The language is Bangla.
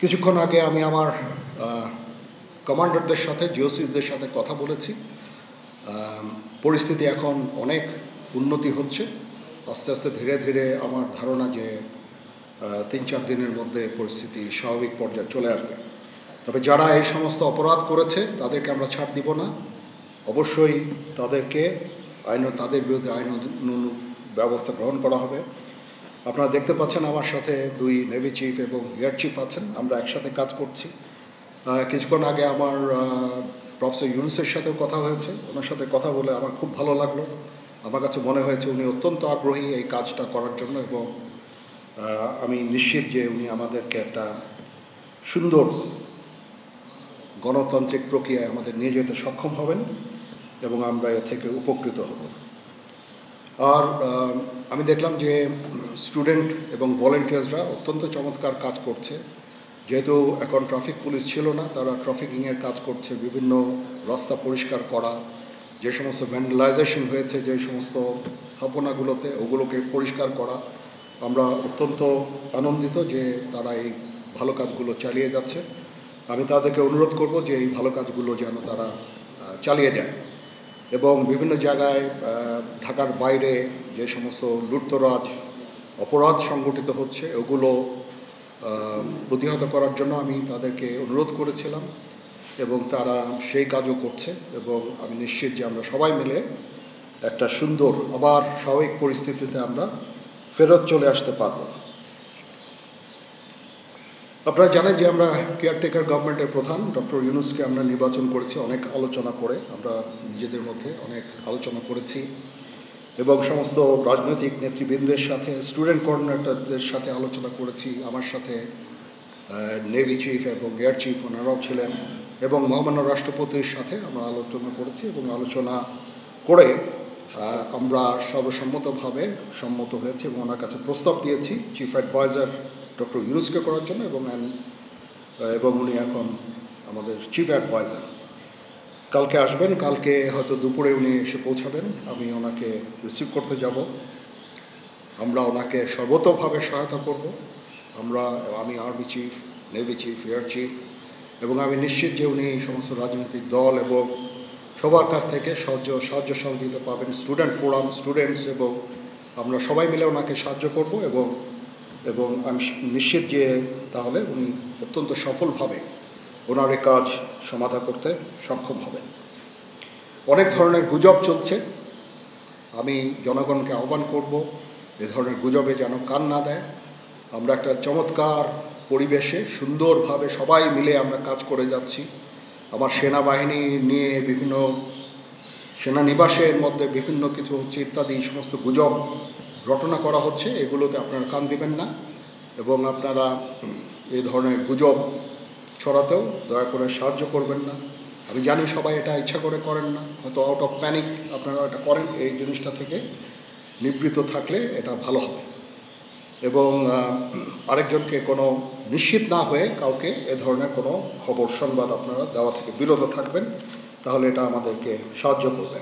কিছুক্ষণ আগে আমি আমার কমান্ডারদের সাথে জিওসিসদের সাথে কথা বলেছি। পরিস্থিতি এখন অনেক উন্নতি হচ্ছে, আস্তে আস্তে ধীরে ধীরে আমার ধারণা যে ৩-৪ দিনের মধ্যে পরিস্থিতি স্বাভাবিক পর্যায়ে চলে আসবে। তবে যারা এই সমস্ত অপরাধ করেছে তাদেরকে আমরা ছাড় দিব না, অবশ্যই তাদেরকে তাদের বিরুদ্ধে আইন ব্যবস্থা গ্রহণ করা হবে। আপনারা দেখতে পাচ্ছেন আমার সাথে 2 নেভি চিফ এবং এয়ার চিফ আছেন, আমরা একসাথে কাজ করছি। কিছুক্ষণ আগে আমার প্রফেসর ইউনুসের সাথেও কথা হয়েছে, ওনার সাথে কথা বলে আমার খুব ভালো লাগলো। আমার কাছে মনে হয়েছে উনি অত্যন্ত আগ্রহী এই কাজটা করার জন্য, এবং আমি নিশ্চিত যে উনি আমাদেরকে একটা সুন্দর গণতান্ত্রিক প্রক্রিয়ায় আমাদের নিয়ে যেতে সক্ষম হবেন এবং আমরা এ থেকে উপকৃত হব। আর আমি দেখলাম যে স্টুডেন্ট এবং ভলেন্টিয়ার্সরা অত্যন্ত চমৎকার কাজ করছে। যেহেতু এখন ট্রাফিক পুলিশ ছিল না, তারা ট্রাফিকিংয়ের কাজ করছে, বিভিন্ন রাস্তা পরিষ্কার করা, যে সমস্ত ভ্যান্ডালাইজেশন হয়েছে যে সমস্ত স্থাপনাগুলোতে, ওগুলোকে পরিষ্কার করা। আমরা অত্যন্ত আনন্দিত যে তারা এই ভালো কাজগুলো চালিয়ে যাচ্ছে। আমি তাদেরকে অনুরোধ করব যে এই ভালো কাজগুলো যেন তারা চালিয়ে যায় এবং বিভিন্ন জায়গায় ঢাকার বাইরে যে সমস্ত লুটতরাজ অপরাধ সংগঠিত হচ্ছে ওগুলো প্রতিহত করার জন্য আমি তাদেরকে অনুরোধ করেছিলাম এবং তারা সেই কাজও করছে, এবং আমি নিশ্চিত যে আমরা সবাই মিলে একটা সুন্দর আবার স্বাভাবিক পরিস্থিতিতে আমরা ফেরত চলে আসতে পারব। আপনারা জানেন যে আমরা কেয়ারটেকার গভর্নমেন্টের প্রধান ডক্টর ইউনুসকে আমরা নির্বাচন করেছি অনেক আলোচনা করে, আমরা নিজেদের মধ্যে অনেক আলোচনা করেছি এবং সমস্ত রাজনৈতিক নেতৃবৃন্দের সাথে, স্টুডেন্ট কোঅর্ডিনেটরদের সাথে আলোচনা করেছি। আমার সাথে নেভি চিফ এবং এয়ার চিফ ওনারাও ছিলেন, এবং মহামান্য রাষ্ট্রপতির সাথে আমরা আলোচনা করেছি এবং আলোচনা করে আমরা সর্বসম্মতভাবে সম্মত হয়েছি এবং ওনার কাছে প্রস্তাব দিয়েছি চিফ অ্যাডভাইজার ডক্টর ইউনুসকে করার জন্য, এবং উনি এখন আমাদের চিফ অ্যাডভাইজার। কালকে আসবেন, কালকে হয়তো দুপুরে উনি এসে পৌঁছাবেন, আমি ওনাকে রিসিভ করতে যাব। আমরা ওনাকে সর্বতোভাবে সহায়তা করব। আমি army chief, navy chief, air chief, এবং আমি নিশ্চিত যে উনি সমস্ত রাজনৈতিক দল এবং সবার কাছ থেকে সাহায্য সহযোগিতা পাবেন, স্টুডেন্ট ফোরাম, স্টুডেন্টস, এবং আমরা সবাই মিলে ওনাকে সাহায্য করব এবং আমি নিশ্চিত যে তাহলে উনি অত্যন্ত সফলভাবে ওনার এই কাজ সমাধা করতে সক্ষম হবেন। অনেক ধরনের গুজব চলছে, আমি জনগণকে আহ্বান করব এ ধরনের গুজবে যেন কান না দেয়। আমরা একটা চমৎকার পরিবেশে সুন্দরভাবে সবাই মিলে আমরা কাজ করে যাচ্ছি। আমার সেনাবাহিনী নিয়ে বিভিন্ন সেনানিবাসের মধ্যে বিভিন্ন কিছু হচ্ছে ইত্যাদি সমস্ত গুজব রটনা করা হচ্ছে, এগুলোতে আপনারা কান দিবেন না এবং আপনারা এই ধরনের গুজব ছড়াতেও দয়া করে সাহায্য করবেন না। আমি জানি সবাই এটা ইচ্ছা করে করেন না, হয়তো আউট অফ প্যানিক আপনারা এটা করেন। এই জিনিসটা থেকে নিবৃত্ত থাকলে এটা ভালো হবে, এবং আরেকজনকে কোনো নিশ্চিত না হয়ে কাউকে এ ধরনের কোনো খবর সংবাদ আপনারা দেওয়া থেকে বিরত থাকবেন, তাহলে এটা আমাদেরকে সাহায্য করবে।